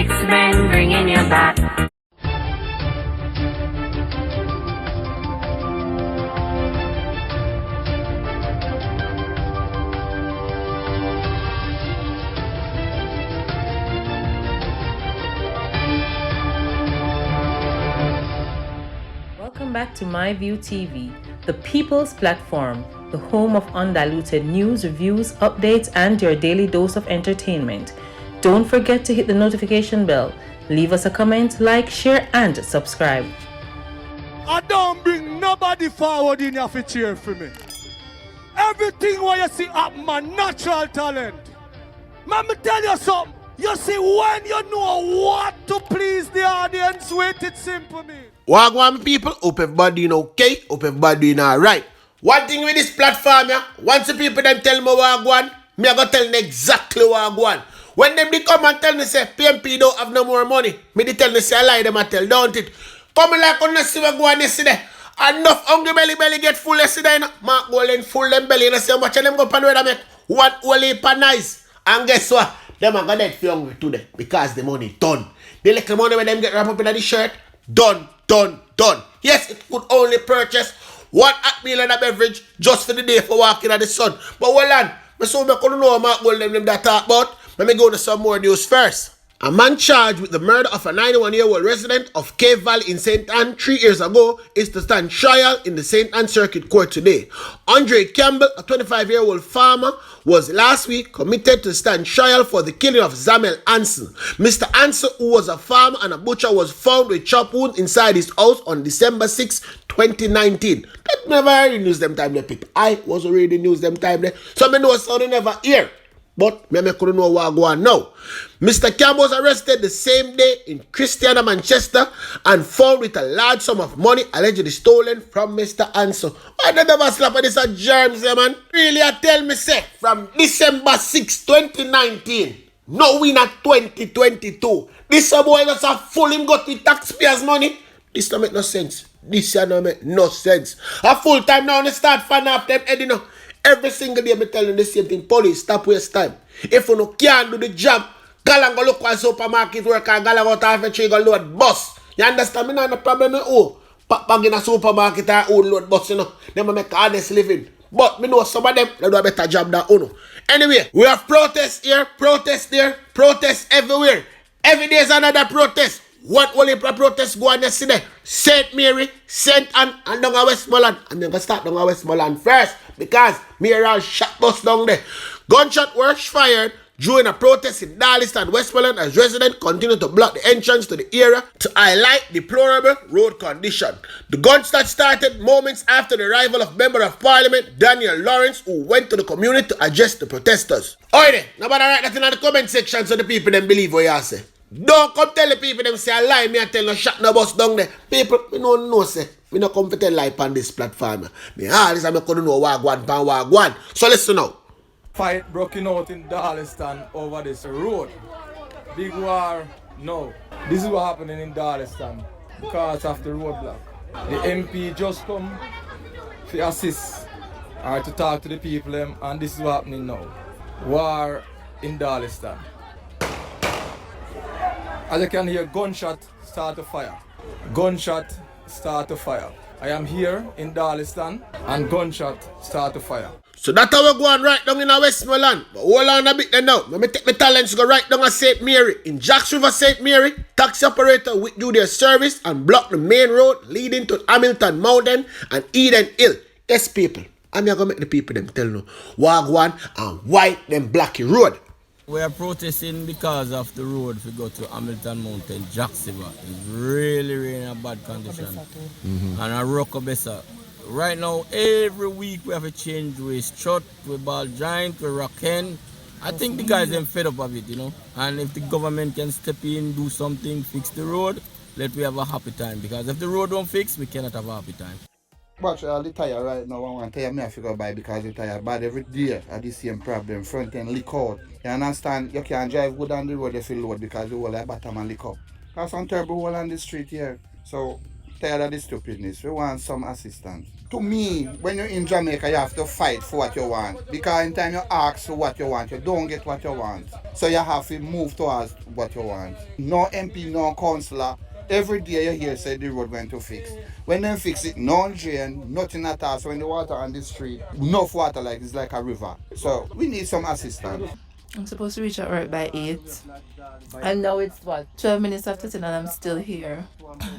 Six men bringing you back. Welcome back to My View TV, the people's platform, the home of undiluted news, reviews, updates, and your daily dose of entertainment. Don't forget to hit the notification bell, leave us a comment, like, share, and subscribe. I don't bring nobody forward in your cheer for me. Everything what you see up my natural talent. Man, me tell you something. You see, when you know what to please the audience with, it's simple, me. Wagwan people, hope everybody doing okay, hope everybody doing alright. One thing with this platform, yeah, once the people them tell me Wagwan, me I go tell them exactly Wagwan. When them they come and tell me say PNP don't have no more money, me they tell me say I lie them I tell, don't it? Come like on the see Wagwan yesterday. Enough hungry belly get full yesterday. Mark Golden full them belly and say how much of them go pan where they make one whole heap of nice. And guess what? Them are gonna get hungry today because the money done. The little money when them get wrapped up in the shirt, done. Yes, it could only purchase one meal and a beverage just for the day for walking in the sun. But hold on, I so I couldn't know Mark Golden them that talk about. Let me go to some more news first. A man charged with the murder of a 91-year-old resident of Cave Valley in St. Anne 3 years ago is to stand trial in the St. Anne Circuit Court today. Andre Campbell, a 25-year-old farmer, was last week committed to stand trial for the killing of Zemel Anson. Mr. Anson, who was a farmer and a butcher, was found with chop wound inside his house on December 6, 2019. That never heard news them time there, people. I was already news them time there. So I know something never hear. But me couldn't know what go on now. Mr. Campbell was arrested the same day in Christiana, Manchester, and found with a large sum of money allegedly stolen from Mr. Anson. Why did never slap at this at germs, man? Really, I tell me, say, from December 6, 2019, no win at 2022. This boy was a fool him got with taxpayers' money. This don't make no sense. This don't make no sense. A full time now, they start fan off them head, you know. Every single day, I'm telling the same thing. Police, stop waste time. If you can't do the job, go look at supermarket work and go out half a tree go load bus. You understand me? No problem with who? Bag in a supermarket and own load bus, you know. They make honest living. But me know some of them, they do a better job than Uno. Anyway, we have protests here, protests there, protests everywhere. Every day is another protest. What will the protest go on yesterday? St. Mary, St. Anne, and down at Westmoreland. And then go start down at Westmoreland first. Because me are all shot bus down there. Gunshot were fired during a protest in Darlington, Westmoreland, as residents continue to block the entrance to the area to highlight deplorable road condition. The gunshot started moments after the arrival of Member of Parliament Daniel Lawrence, who went to the community to address the protesters. Alright, nobody write that in the comment section so the people them believe what you say. Don't come tell the people them say I lie, me and tell no shot no bus down there. People, me no know say. Me no come to tell lie on this platform. Me all this I couldn't know wagwan. So listen now. Fight broken out in Darlington over this road. Big war, no. This is what happening in Darlington because of the roadblock. The MP just come to assist or to talk to the people them, and this is what happening now. War in Darlington. As you can hear, gunshot start to fire. Gunshot start to fire. I am here in Darlington and gunshot start to fire. So that's how we go on right down in Westmoreland. But hold on a bit then now. Let me take my talents go right down at St. Mary. In Jacks River, St. Mary, taxi operator withdrew their service and blocked the main road leading to Hamilton Mountain and Eden Hill. Yes, people. I'm going to make the people them tell no wagwan and why them block the road. We are protesting because of the road we go to Hamilton Mountain, Jacks River. It's really in a bad condition. And a Rockabessa. Right now, every week we have a change with strut, with ball giant, with rocken. I think the guys are fed up of it, you know. And if the government can step in, do something, fix the road, let we have a happy time. Because if the road don't fix, we cannot have a happy time. But the tire right now, I want to tire me I figure buy because the tire bad every day. I the same problem, front end leak out. You understand? You can't drive good on the road if you load because the whole like bottom and leak up. There's some terrible hole on the street here. So Tired of the stupidness. We want some assistance. To me, when you're in Jamaica, you have to fight for what you want. Because in time you ask for what you want, you don't get what you want. So you have to move towards what you want. No MP, no councillor. Every day you hear say the road going to fix. When they fix it, no drain, nothing at all. So when the water on the street, enough water like it's like a river. So we need some assistance. I'm supposed to reach at work by 8. And now it's what? 12 minutes after 10 and I'm still here.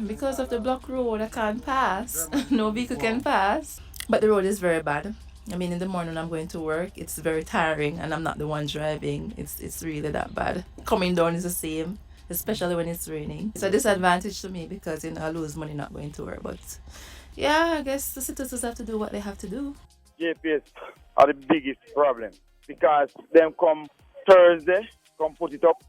Because of the block road, I can't pass. No vehicle can pass. But the road is very bad. I mean, in the morning I'm going to work, it's very tiring and I'm not the one driving. It's really that bad. Coming down is the same, especially when it's raining. It's a disadvantage to me because, you know, I lose money not going to work. But yeah, I guess the citizens have to do what they have to do. GPS are the biggest problem because them come Thursday, come put it up.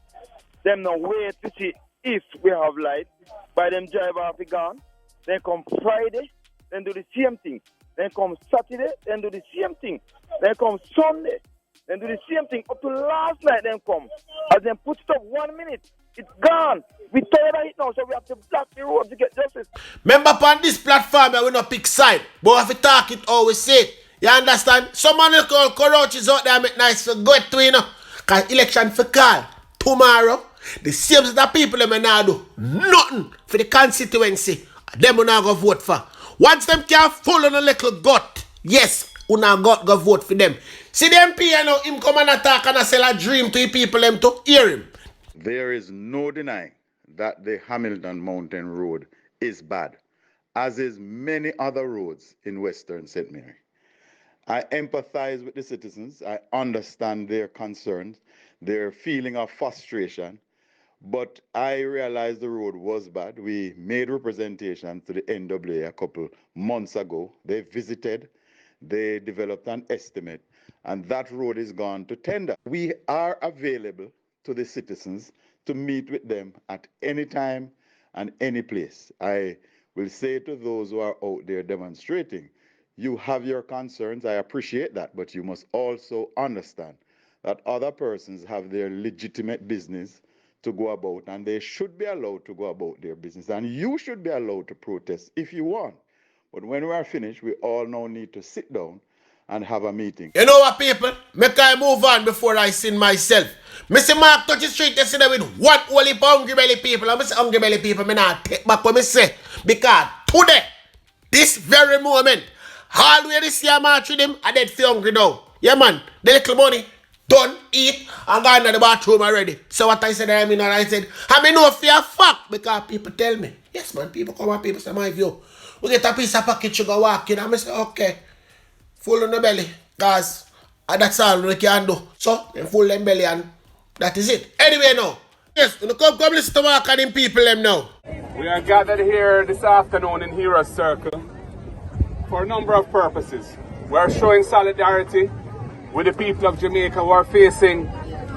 Them no wait to see if we have light. By them drive off the gun. Then come Friday, then do the same thing. Then come Saturday, then do the same thing. Then come Sunday, then do the same thing. Up to last night, then come. As them put it up 1 minute, it's gone. We tired of it now, so we have to block the road to get justice. Remember, upon this platform, we don't pick side. But if we talk it, always say it. You understand? Some man will call cockroaches out there make nice for good to, you know. Because election for call tomorrow. The same set of people them now do nothing for the constituency. Them will not go vote for. Once them can full on a little gut, yes, we not go vote for them. See the MP, you know, him come and attack and sell a dream to the people them to hear him. There is no denying that the Hamilton Mountain Road is bad, as is many other roads in Western St. Mary. I empathize with the citizens. I understand their concerns, their feeling of frustration. But I realized the road was bad. We made representation to the NWA a couple months ago. They visited, they developed an estimate, and that road is gone to tender. We are available to the citizens to meet with them at any time and any place. I will say to those who are out there demonstrating, you have your concerns, I appreciate that, but you must also understand that other persons have their legitimate business to go about, and they should be allowed to go about their business, and you should be allowed to protest if you want. But when we are finished, we all now need to sit down and have a meeting. You know what, people? Make I move on before I sin myself. Mr. Mark touch the street yesterday with one only hungry belly people. And I say hungry belly people, I not take back what I say. Because today, this very moment, all the way this year march with him, I dead feel hungry now. Yeah, man, the little money, done, eat, and gone to the bathroom already. So what I said, I know fear fact, because people tell me. Yes, man, people come and people say, my view. We get a piece of package, you go walk in, and I say, okay, full on the belly, guys, and that's all we can do. So, full them belly, and that is it. Anyway, now, yes, come listen to Mark and them people them now. We are gathered here this afternoon in Heroes Circle for a number of purposes. We are showing solidarity with the people of Jamaica who are facing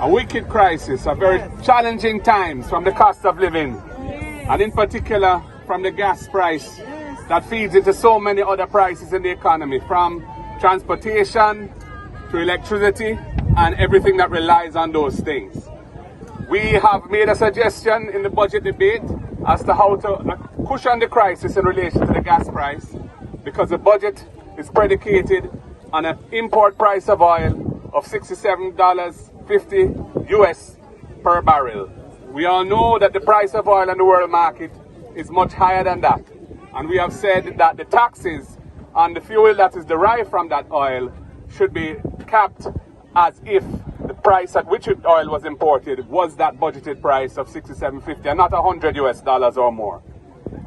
a wicked crisis, a very challenging times from the cost of living, and in particular from the gas price that feeds into so many other prices in the economy, from transportation to electricity and everything that relies on those things. We have made a suggestion in the budget debate as to how to cushion the crisis in relation to the gas price, because the budget is predicated on an import price of oil of $67.50 US per barrel. We all know that the price of oil on the world market is much higher than that. And we have said that the taxes on the fuel that is derived from that oil should be capped as if the price at which oil was imported was that budgeted price of $67.50 and not $100 US or more.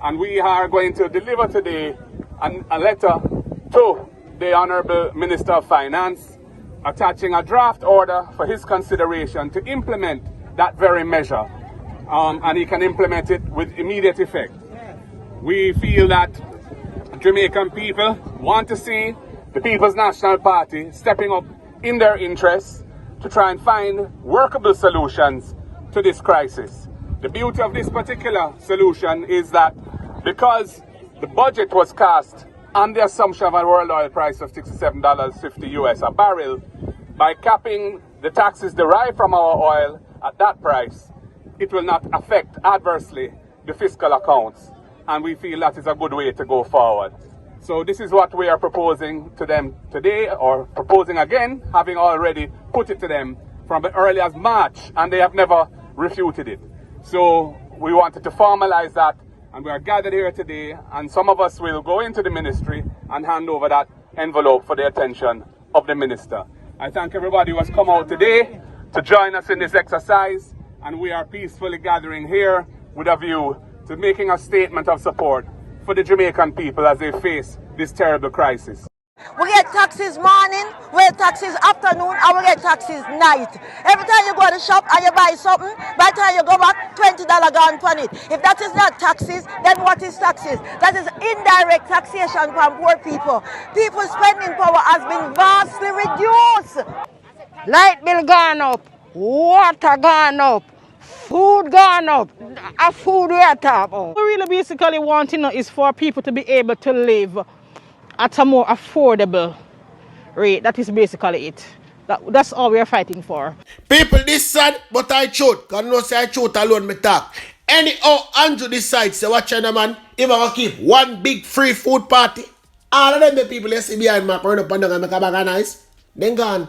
And we are going to deliver today a letter to the Honorable Minister of Finance attaching a draft order for his consideration to implement that very measure, and he can implement it with immediate effect. We feel that Jamaican people want to see the People's National Party stepping up in their interests to try and find workable solutions to this crisis. The beauty of this particular solution is that because the budget was cast on the assumption of a world oil price of $67.50 US a barrel, by capping the taxes derived from our oil at that price, it will not affect adversely the fiscal accounts. and we feel that is a good way to go forward. So this is what we are proposing to them today, or proposing again, having already put it to them from as early as March, and they have never refuted it. So we wanted to formalize that, and we are gathered here today, and some of us will go into the ministry and hand over that envelope for the attention of the minister. I thank everybody who has come out today to join us in this exercise, and we are peacefully gathering here with a view to making a statement of support for the Jamaican people as they face this terrible crisis. We get taxes morning, we get taxes afternoon, and we get taxes night. Every time you go to the shop and you buy something, by the time you go back, $20 gone on it. If that is not taxes, then what is taxes? That is indirect taxation from poor people. People's spending power has been vastly reduced. Light bill gone up, water gone up, food gone up, a food we are talking about. What we really basically want is for people to be able to live at a more affordable rate. That is basically it. That's all we are fighting for. People this sad, but I choke. Because no say I choke alone me talk. Anyhow, Andrew decides to watch China man, if I can keep one big free food party, all of them the people they see behind my run up and down and make a bag of nice, then gone.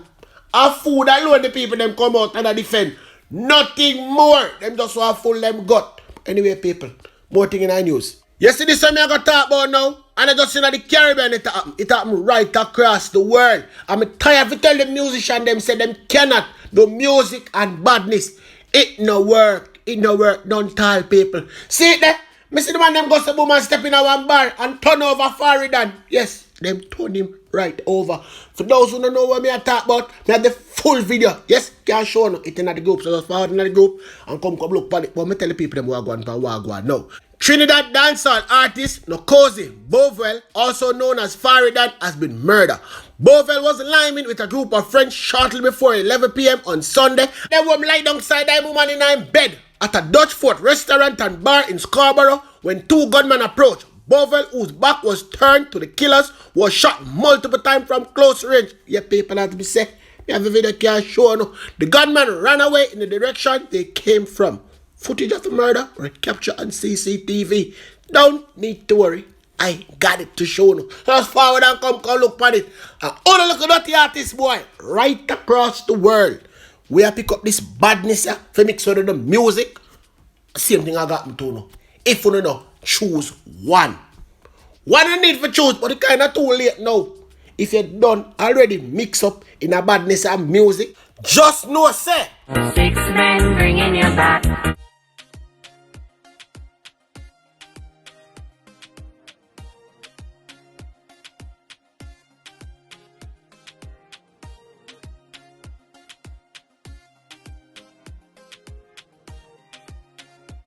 A food alone the people them come out and defend. Nothing more. Them just want full them gut. Anyway, people, more thing in our news. You see this one I got to talk about now? And I just seen the Caribbean it happen. It happen right across the world. I'm tired to tell the musicians them say them cannot do music and badness. It no work. It no work. Don't tell people. See it there? Me see the man them go to boom and step in a one bar and turn over Fari dan. Yes, them turn him right over. For those who don't know what me I talk about, me have the full video. Yes, can show no. It in the group. So just forward in the group and come look for it. But me tell the people them what go on now. Trinidad dancehall artist Nokozi Bovell, also known as Fari dan, has been murdered. Bovell was liming with a group of friends shortly before 11 p.m. on Sunday. They were lying alongside that woman in her bed at a Dutch Fort restaurant and bar in Scarborough when two gunmen approached. Bovell, whose back was turned to the killers, was shot multiple times from close range. Yeah, people have to be said. You have a video can show no. The gunman ran away in the direction they came from. Footage of the murder were captured on CCTV. Don't need to worry. I got it to show you. Just forward and come look at it. And all look at the artist boy right across the world. We have pick up this badness here for mix with the music. Same thing I got me to know. If you don't know, choose one. One you need for choose, but it kind of too late now. If you done already mix up in a badness and music, just know say 6 men bringing you back.